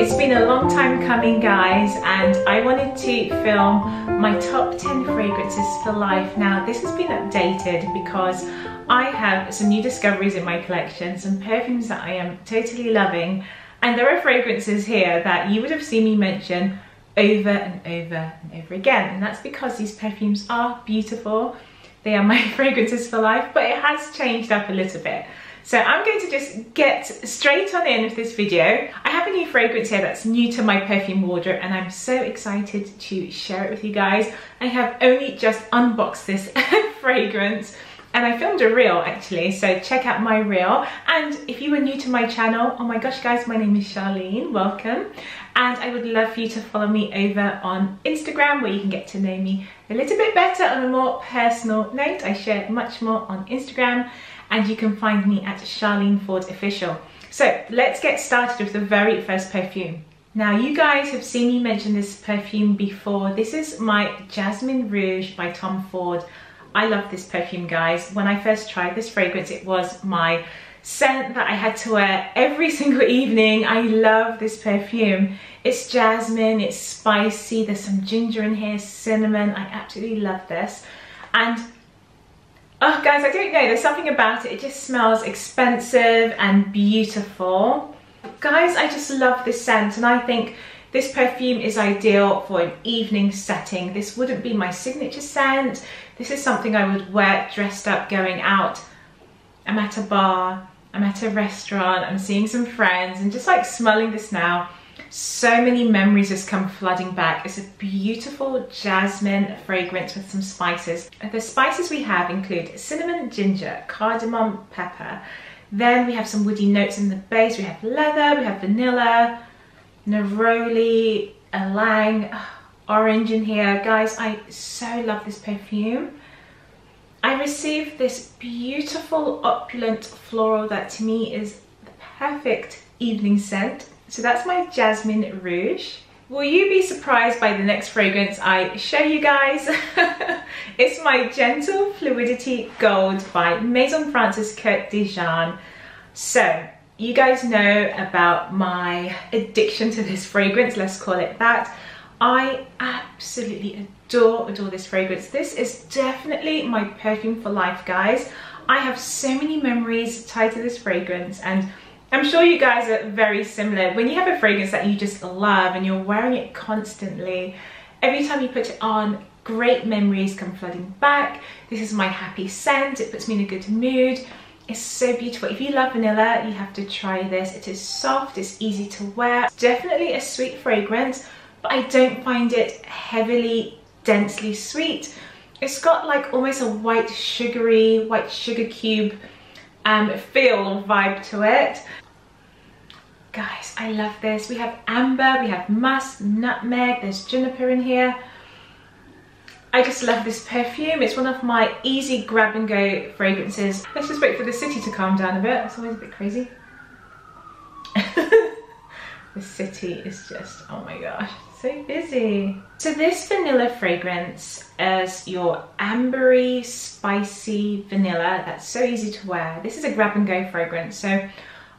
It's been a long time coming, guys, and I wanted to film my top 10 fragrances for life. Now, this has been updated because I have some new discoveries in my collection, some perfumes that I am totally loving, and there are fragrances here that you would have seen me mention over and over and over again, and that's because these perfumes are beautiful. They are my fragrances for life, but it has changed up a little bit. So I'm going to just get straight on in with this video. I have a new fragrance here that's new to my perfume wardrobe, and I'm so excited to share it with you guys. I have only just unboxed this fragrance, and I filmed a reel actually, so check out my reel. And if you are new to my channel, oh my gosh guys, my name is Charlene, welcome. And I would love for you to follow me over on Instagram, where you can get to know me a little bit better on a more personal note. I share much more on Instagram, and you can find me at Charlene Ford Official. So let's get started with the very first perfume. Now, you guys have seen me mention this perfume before. This is my Jasmine Rouge by Tom Ford. I love this perfume, guys. When I first tried this fragrance, it was my scent that I had to wear every single evening. I love this perfume. It's jasmine, it's spicy, there's some ginger in here, cinnamon. I absolutely love this. And oh guys, I don't know, there's something about it. It just smells expensive and beautiful. Guys, I just love this scent, and I think this perfume is ideal for an evening setting. This wouldn't be my signature scent. This is something I would wear dressed up going out. I'm at a bar, I'm at a restaurant, I'm seeing some friends, and just like smelling this now, so many memories just come flooding back. It's a beautiful jasmine fragrance with some spices. The spices we have include cinnamon, ginger, cardamom, pepper. Then we have some woody notes in the base. We have leather, we have vanilla, neroli, ylang, orange in here. Guys, I so love this perfume. I received this beautiful opulent floral that to me is the perfect evening scent. So that's my Jasmine Rouge. Will you be surprised by the next fragrance I show you guys? It's my Gentle Fluidity Gold by Maison Francis Kurt de Jean. So you guys know about my addiction to this fragrance, let's call it that. I absolutely adore this fragrance. This is definitely my perfume for life, guys. I have so many memories tied to this fragrance, and I'm sure you guys are very similar. When you have a fragrance that you just love and you're wearing it constantly, every time you put it on, great memories come flooding back. This is my happy scent. It puts me in a good mood. It's so beautiful. If you love vanilla, you have to try this. It is soft, it's easy to wear. It's definitely a sweet fragrance, but I don't find it heavily, densely sweet. It's got like almost a white sugar cube feel vibe to it. Guys, I love this. We have amber, we have musk, nutmeg, there's juniper in here. I just love this perfume. It's one of my easy grab and go fragrances. Let's just wait for the city to calm down a bit. It's always a bit crazy. The city is just, oh my gosh, so busy. So this vanilla fragrance is your ambery, spicy vanilla that's so easy to wear. This is a grab and go fragrance. So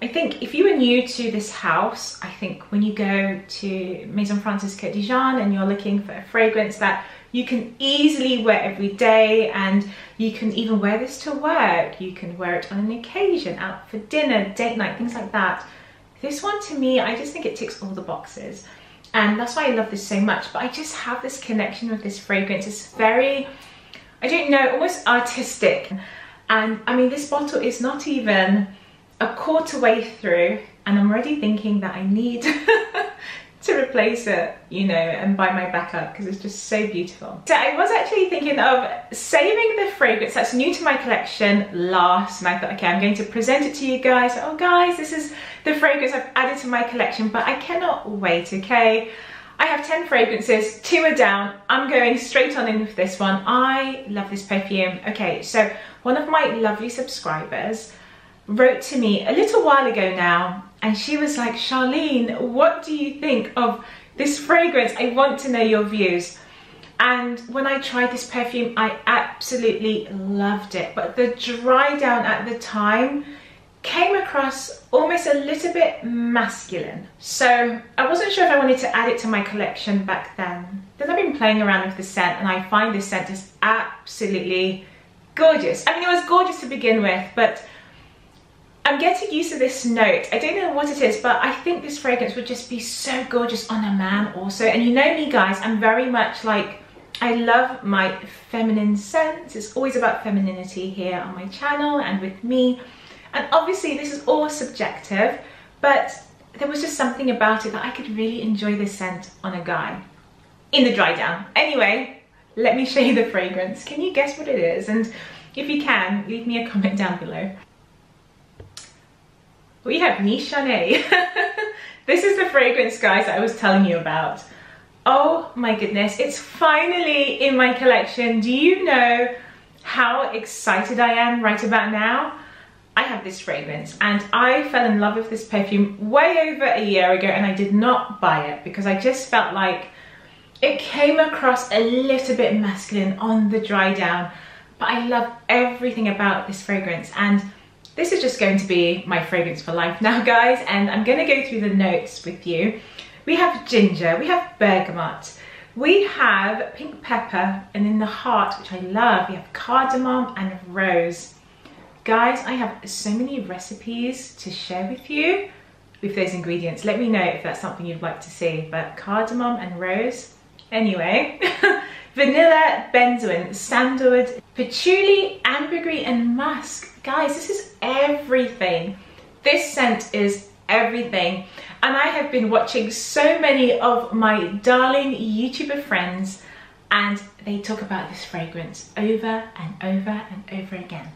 I think if you are new to this house, I think when you go to Maison Francis Kurt de Jean and you're looking for a fragrance that you can easily wear every day, and you can even wear this to work, you can wear it on an occasion, out for dinner, date night, things like that. This one, to me, I just think it ticks all the boxes, and that's why I love this so much. But I just have this connection with this fragrance. It's very, I don't know, almost artistic. And I mean, this bottle is not even a quarter way through, and I'm already thinking that I need to replace it, you know, and buy my backup, because it's just so beautiful. So I was actually thinking of saving the fragrance that's new to my collection last, and I thought, okay, I'm going to present it to you guys. Oh guys, this is the fragrance I've added to my collection, but I cannot wait, okay? I have 10 fragrances, 2 are down. I'm going straight on in with this one. I love this perfume. Okay, so one of my lovely subscribers wrote to me a little while ago now, and she was like, Charlene, what do you think of this fragrance? I want to know your views. And when I tried this perfume, I absolutely loved it. But the dry down at the time, came across almost a little bit masculine. So I wasn't sure if I wanted to add it to my collection back then. Then I've been playing around with the scent and I find this scent is absolutely gorgeous. I mean, it was gorgeous to begin with, but I'm getting used to this note. I don't know what it is, but I think this fragrance would just be so gorgeous on a man also. And you know me guys, I'm very much like, I love my feminine scents. It's always about femininity here on my channel and with me. And obviously this is all subjective, but there was just something about it that I could really enjoy this scent on a guy in the dry down. Anyway, let me show you the fragrance. Can you guess what it is? And if you can, leave me a comment down below. We have Nichane. This is the fragrance, guys, that I was telling you about. Oh my goodness, it's finally in my collection. Do you know how excited I am right about now? I have this fragrance and I fell in love with this perfume way over a year ago and I did not buy it because I just felt like it came across a little bit masculine on the dry down. But I love everything about this fragrance and this is just going to be my fragrance for life now, guys, and I'm going to go through the notes with you. We have ginger, we have bergamot, we have pink pepper, and in the heart, which I love, we have cardamom and rose. Guys, I have so many recipes to share with you with those ingredients. Let me know if that's something you'd like to see, but cardamom and rose. Anyway, vanilla, benzoin, sandalwood, patchouli, ambergris, and musk. Guys, this is everything. This scent is everything. And I have been watching so many of my darling YouTuber friends and they talk about this fragrance over and over and over again.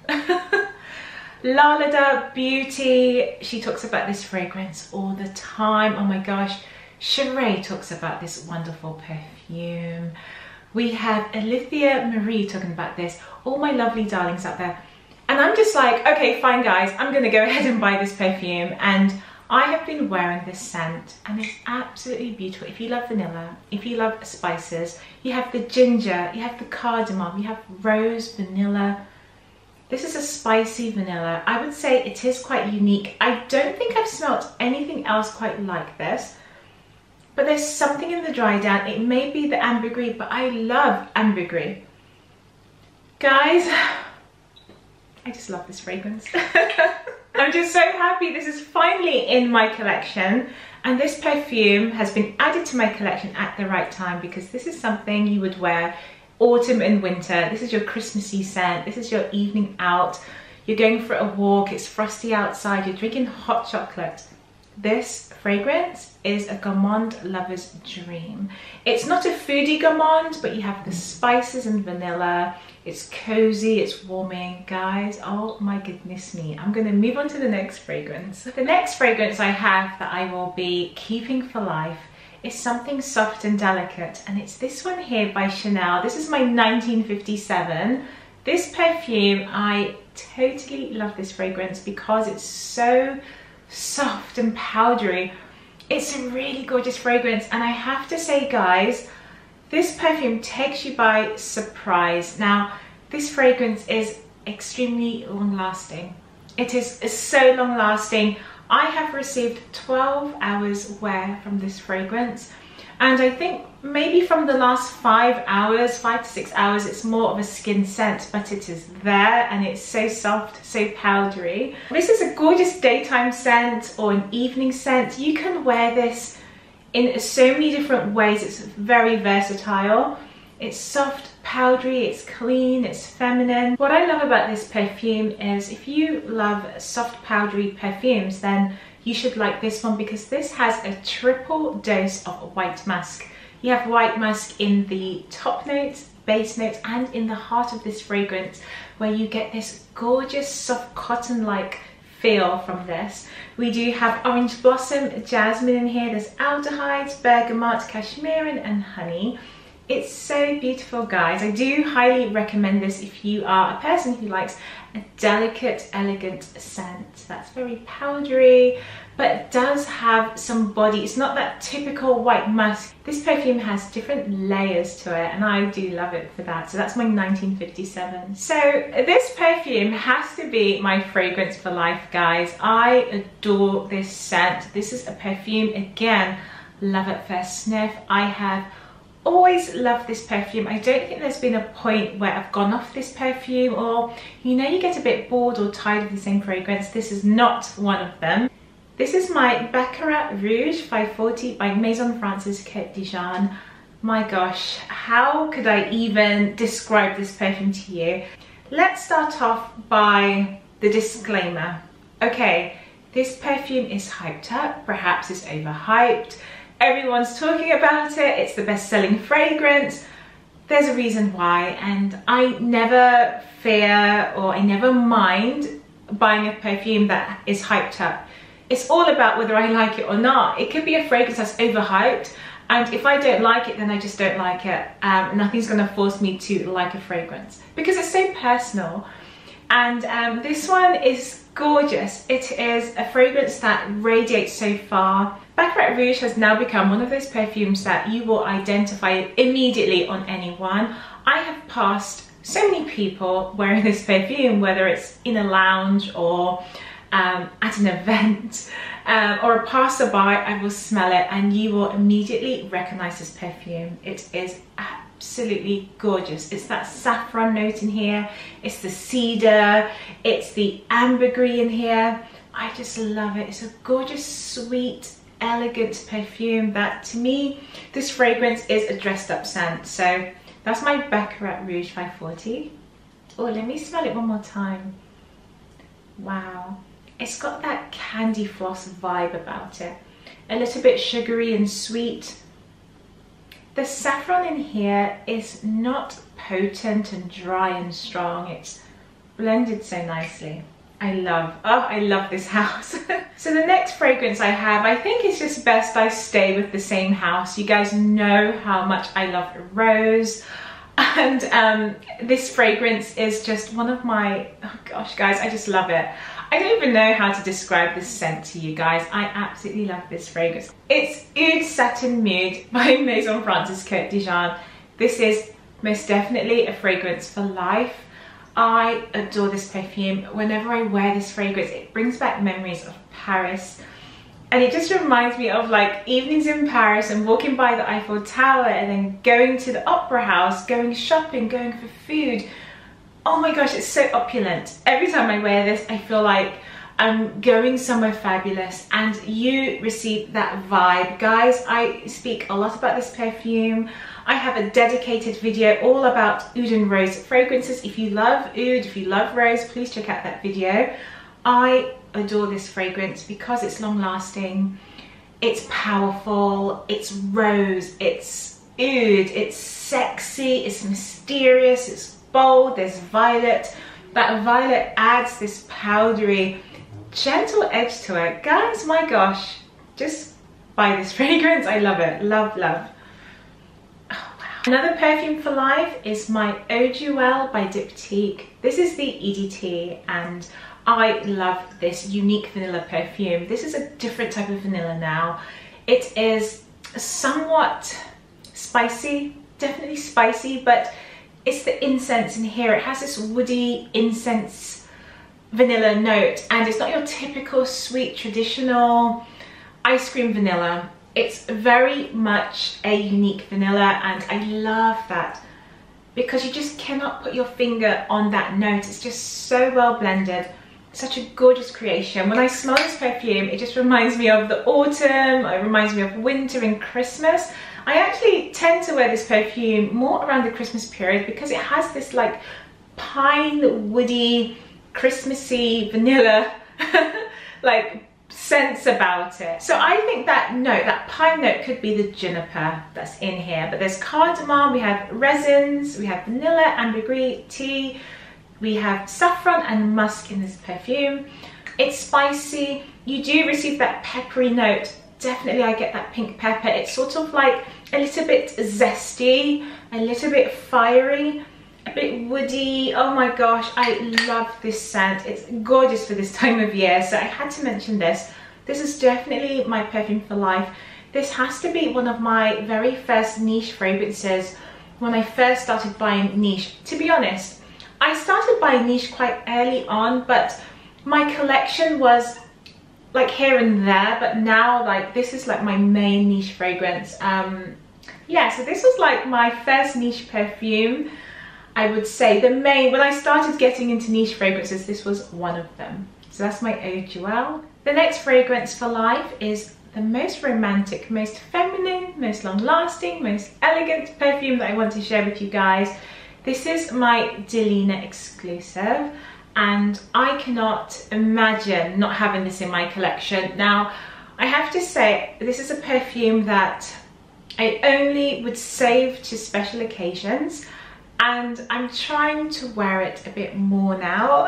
Lalada Beauty, she talks about this fragrance all the time. Oh my gosh. Sheree talks about this wonderful perfume. We have Alithia Marie talking about this. All my lovely darlings out there. And I'm just like, okay, fine guys, I'm gonna go ahead and buy this perfume. And I have been wearing this scent and it's absolutely beautiful. If you love vanilla, if you love spices, you have the ginger, you have the cardamom, you have rose, vanilla. This is a spicy vanilla. I would say it is quite unique. I don't think I've smelt anything else quite like this, but there's something in the dry down. It may be the ambergris, but I love ambergris. Guys, I just love this fragrance. I'm just so happy this is finally in my collection, and this perfume has been added to my collection at the right time because this is something you would wear autumn and winter. This is your Christmassy scent. This is your evening out. You're going for a walk, it's frosty outside, you're drinking hot chocolate. This fragrance is a gourmand lover's dream. It's not a foodie gourmand, but you have the spices and vanilla. It's cozy, it's warming. Guys, oh my goodness me. I'm gonna move on to the next fragrance. The next fragrance I have that I will be keeping for life is something soft and delicate, and it's this one here by Chanel. This is my 1957. This perfume, I totally love this fragrance because it's so soft and powdery. It's a really gorgeous fragrance, and I have to say guys, this perfume takes you by surprise. Now, this fragrance is extremely long-lasting. It is so long-lasting. I have received 12 hours wear from this fragrance, and I think maybe from the last 5 hours, 5 to 6 hours, it's more of a skin scent, but it is there and it's so soft, so powdery. This is a gorgeous daytime scent or an evening scent. You can wear this in so many different ways. It's very versatile. It's soft, powdery, it's clean, it's feminine. What I love about this perfume is if you love soft, powdery perfumes, then you should like this one because this has a triple dose of white musk. You have white musk in the top notes, base notes, and in the heart of this fragrance, where you get this gorgeous soft cotton-like feel from this. We do have orange blossom, jasmine in here. There's aldehydes, bergamot, cashmere, and honey. It's so beautiful, guys. I do highly recommend this if you are a person who likes a delicate, elegant scent that's very powdery, but does have some body. It's not that typical white musk. This perfume has different layers to it, and I do love it for that. So that's my 1957. So this perfume has to be my fragrance for life, guys. I adore this scent. This is a perfume, again, love at first sniff. I have always loved this perfume. I don't think there's been a point where I've gone off this perfume, or you know, you get a bit bored or tired of the same fragrance. This is not one of them. This is my Baccarat Rouge 540 by Maison France's Cote Dijon. My gosh, how could I even describe this perfume to you? Let's start off by the disclaimer. Okay, this perfume is hyped up, perhaps it's overhyped. Everyone's talking about it, it's the best-selling fragrance. There's a reason why, and I never fear or I never mind buying a perfume that is hyped up. It's all about whether I like it or not. It could be a fragrance that's overhyped, and if I don't like it, then I just don't like it. Nothing's gonna force me to like a fragrance because it's so personal. And this one is gorgeous. It is a fragrance that radiates so far. Baccarat Rouge has now become one of those perfumes that you will identify immediately on anyone. I have passed so many people wearing this perfume, whether it's in a lounge or at an event or a passerby. I will smell it and you will immediately recognize this perfume. It is absolutely gorgeous. It's that saffron note in here, it's the cedar, it's the ambergris in here. I just love it. It's a gorgeous, sweet, elegant perfume that, to me, this fragrance is a dressed up scent. So that's my Baccarat Rouge 540. Oh, let me smell it one more time. Wow, it's got that candy floss vibe about it, a little bit sugary and sweet. The saffron in here is not potent and dry and strong. It's blended so nicely. I love this house. So the next fragrance I have, I think it's just best I stay with the same house. You guys know how much I love rose, and this fragrance is just one of my, oh gosh guys, I just love it. I don't even know how to describe this scent to you guys. I absolutely love this fragrance. It's Oud Satin Mood by Maison France's Cote Dijon. This is most definitely a fragrance for life. I adore this perfume. Whenever I wear this fragrance, it brings back memories of Paris. And it just reminds me of like evenings in Paris and walking by the Eiffel Tower and then going to the Opera House, going shopping, going for food. Oh my gosh, it's so opulent. Every time I wear this, I feel like I'm going somewhere fabulous, and you receive that vibe. Guys, I speak a lot about this perfume. I have a dedicated video all about oud and rose fragrances. If you love oud, if you love rose, please check out that video. I adore this fragrance because it's long lasting, it's powerful, it's rose, it's oud, it's sexy, it's mysterious, it's bold, there's violet. That violet adds this powdery, gentle edge to it. Guys, my gosh, just buy this fragrance. I love it. Love, love. Oh, wow. Another perfume for life is my Eau Duel by Diptyque. This is the EDT, and I love this unique vanilla perfume. This is a different type of vanilla now. It is somewhat spicy, definitely spicy, but it's the incense in here. It has this woody incense vanilla note, and it's not your typical sweet traditional ice cream vanilla. It's very much a unique vanilla, and I love that because you just cannot put your finger on that note. It's just so well blended. Such a gorgeous creation. When I smell this perfume, it just reminds me of the autumn, it reminds me of winter and Christmas. I actually tend to wear this perfume more around the Christmas period because it has this like pine, woody, Christmassy vanilla like scents about it. So I think that note, that pine note, could be the juniper that's in here. But there's cardamom, we have resins, we have vanilla, ambergris, tea, we have saffron and musk in this perfume. It's spicy. You do receive that peppery note. Definitely I get that pink pepper. It's sort of like a little bit zesty, a little bit fiery, a bit woody. Oh my gosh, I love this scent. It's gorgeous for this time of year, so I had to mention this. This is definitely my perfume for life. This has to be one of my very first niche fragrances when I first started buying niche. To be honest, I started buying niche quite early on, but my collection was like here and there, but now like this is like my main niche fragrance. Yeah, so this was like my first niche perfume. I would say the main, when I started getting into niche fragrances, this was one of them. So that's my Eau de Joelle. The next fragrance for life is the most romantic, most feminine, most long-lasting, most elegant perfume that I want to share with you guys. This is my Delina Exclusive, and I cannot imagine not having this in my collection. Now, I have to say, this is a perfume that I only would save to special occasions, and I'm trying to wear it a bit more now.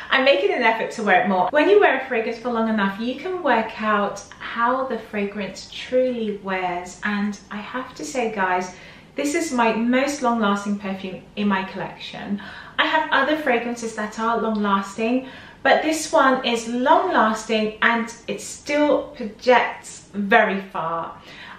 I'm making an effort to wear it more. When you wear a fragrance for long enough, you can work out how the fragrance truly wears, and I have to say, guys, this is my most long-lasting perfume in my collection. I have other fragrances that are long-lasting, but this one is long-lasting and it still projects very far.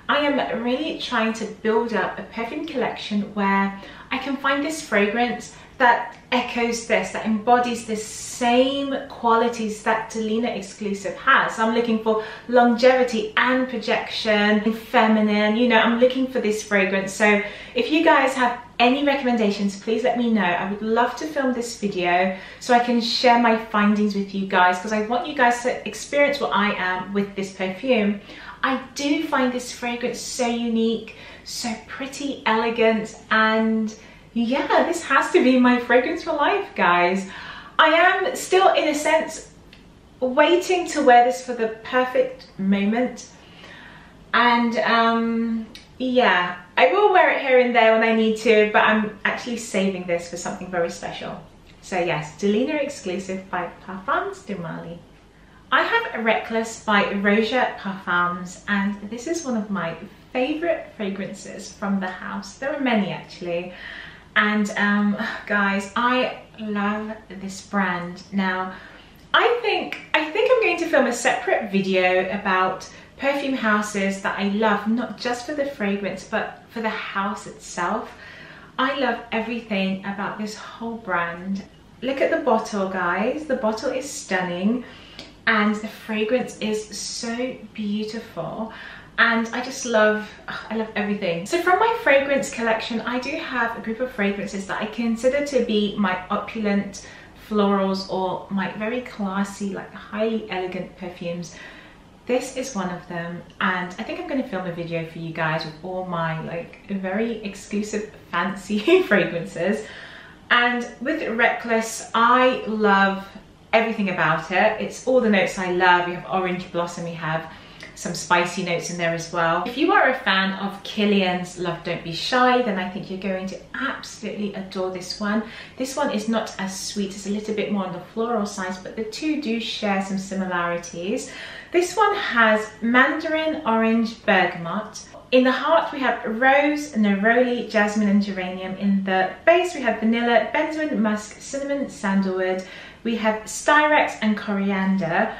I am really trying to build up a perfume collection where I can find this fragrance that echoes this, that embodies the same qualities that Delina Exclusive has. So I'm looking for longevity and projection and feminine, you know, I'm looking for this fragrance. So if you guys have any recommendations, please let me know. I would love to film this video so I can share my findings with you guys, because I want you guys to experience what I am with this perfume. I do find this fragrance so unique, so pretty, elegant, and yeah, this has to be my fragrance for life, guys. I am still, in a sense, waiting to wear this for the perfect moment, and yeah, I will wear it here and there when I need to, but I'm actually saving this for something very special. So yes, Delina Exclusive by Parfums de Marly. I have Reckless by Rouge Parfums, and this is one of my favorite fragrances from the house. There are many actually, and guys, I love this brand. Now, I think I'm going to film a separate video about perfume houses that I love, not just for the fragrance, but for the house itself. I love everything about this whole brand. Look at the bottle, guys. The bottle is stunning, and the fragrance is so beautiful, and I just love, I love everything. So from my fragrance collection, I do have a group of fragrances that I consider to be my opulent florals, or my very classy, like highly elegant perfumes. This is one of them, and I think I'm going to film a video for you guys with all my like very exclusive fancy fragrances. And with Reckless, I love everything about it. It's all the notes I love. We have orange blossom, we have some spicy notes in there as well. If you are a fan of Kilian's Love Don't Be Shy, then I think you're going to absolutely adore this one. This one is not as sweet, it's a little bit more on the floral side, but the two do share some similarities. This one has mandarin, orange, bergamot. In the heart we have rose, neroli, jasmine and geranium. In the base we have vanilla, benzoin, musk, cinnamon, sandalwood. We have styrex and coriander.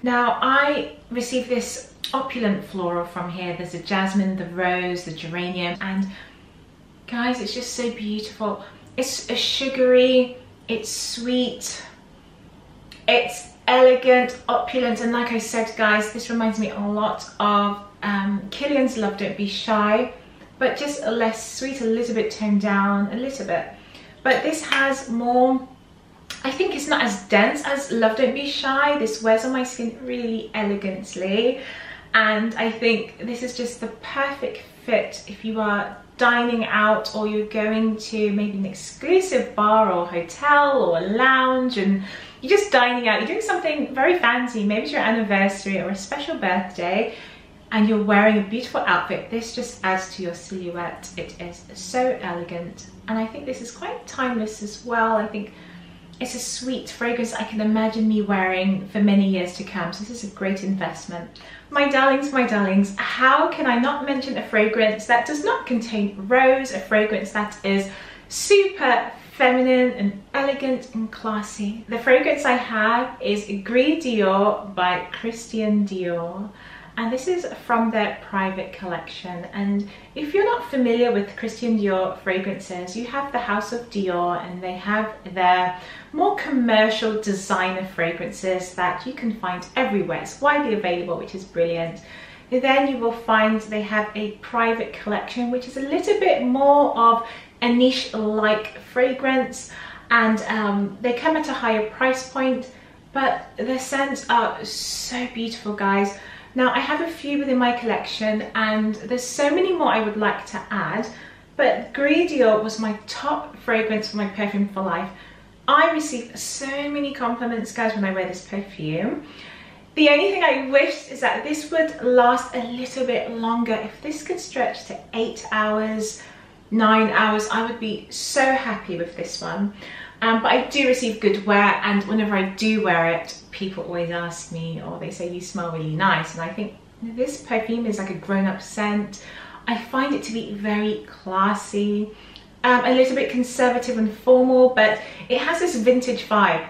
Now, I received this opulent floral from here. There's the jasmine, the rose, the geranium, and guys, it's just so beautiful. It's a sugary, it's sweet, it's elegant, opulent, and like I said, guys, this reminds me a lot of Kilian's Love Don't Be Shy, but just a less sweet, a little bit toned down, a little bit. But this has more, I think it's not as dense as Love Don't Be Shy. This wears on my skin really elegantly, and I think this is just the perfect fit if you are dining out, or you're going to maybe an exclusive bar or hotel or a lounge, and you're just dining out, you're doing something very fancy, maybe it's your anniversary or a special birthday, and you're wearing a beautiful outfit. This just adds to your silhouette. It is so elegant, and I think this is quite timeless as well. I think It's a sweet fragrance I can imagine me wearing for many years to come. So this is a great investment. My darlings, how can I not mention a fragrance that does not contain rose, a fragrance that is super feminine and elegant and classy. The fragrance I have is Gris Dior by Christian Dior. And this is from their private collection. And if you're not familiar with Christian Dior fragrances, you have the House of Dior, and they have their more commercial designer fragrances that you can find everywhere. It's widely available, which is brilliant. Then you will find they have a private collection, which is a little bit more of a niche-like fragrance, and they come at a higher price point, but the scents are so beautiful, guys. Now, I have a few within my collection, and there's so many more I would like to add, but Gris Dior was my top fragrance for my Perfume for Life. I received so many compliments, guys, when I wear this perfume. The only thing I wished is that this would last a little bit longer. If this could stretch to 8 hours, 9 hours, I would be so happy with this one. But I do receive good wear, and whenever I do wear it, people always ask me, or they say, you smell really nice. And I think this perfume is like a grown-up scent. I find it to be very classy, a little bit conservative and formal, but it has this vintage vibe.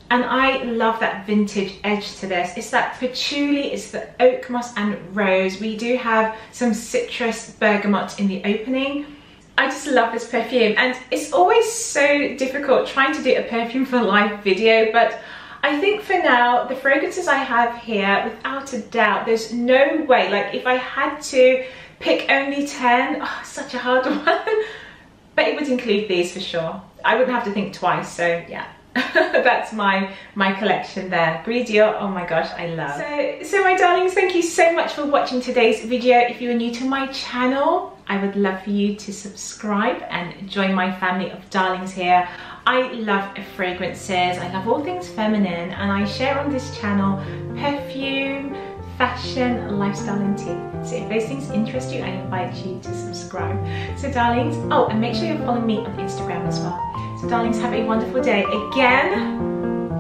And I love that vintage edge to this. It's that patchouli, it's the oak moss and rose. We do have some citrus bergamot in the opening. I just love this perfume, and it's always so difficult trying to do a Perfume for Life video, but I think for now, the fragrances I have here, without a doubt, there's no way, like if I had to pick only 10, oh, such a hard one, but it would include these for sure. I wouldn't have to think twice, so yeah. That's my collection there. Gris Dior, oh my gosh, I love. So my darlings, thank you so much for watching today's video. If you are new to my channel, I would love for you to subscribe and join my family of darlings here. I love fragrances, I love all things feminine, and I share on this channel perfume, fashion, lifestyle and tea. So if those things interest you, I invite you to subscribe. So darlings, oh, and make sure you follow me on Instagram as well. So darlings, have a wonderful day. Again,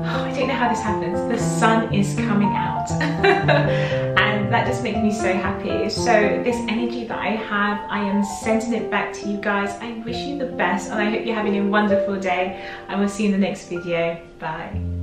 oh, I don't know how this happens. The sun is coming out. And that just makes me so happy. So this energy that I have, I am sending it back to you guys. I wish you the best, and I hope you're having a wonderful day. I will see you in the next video. Bye.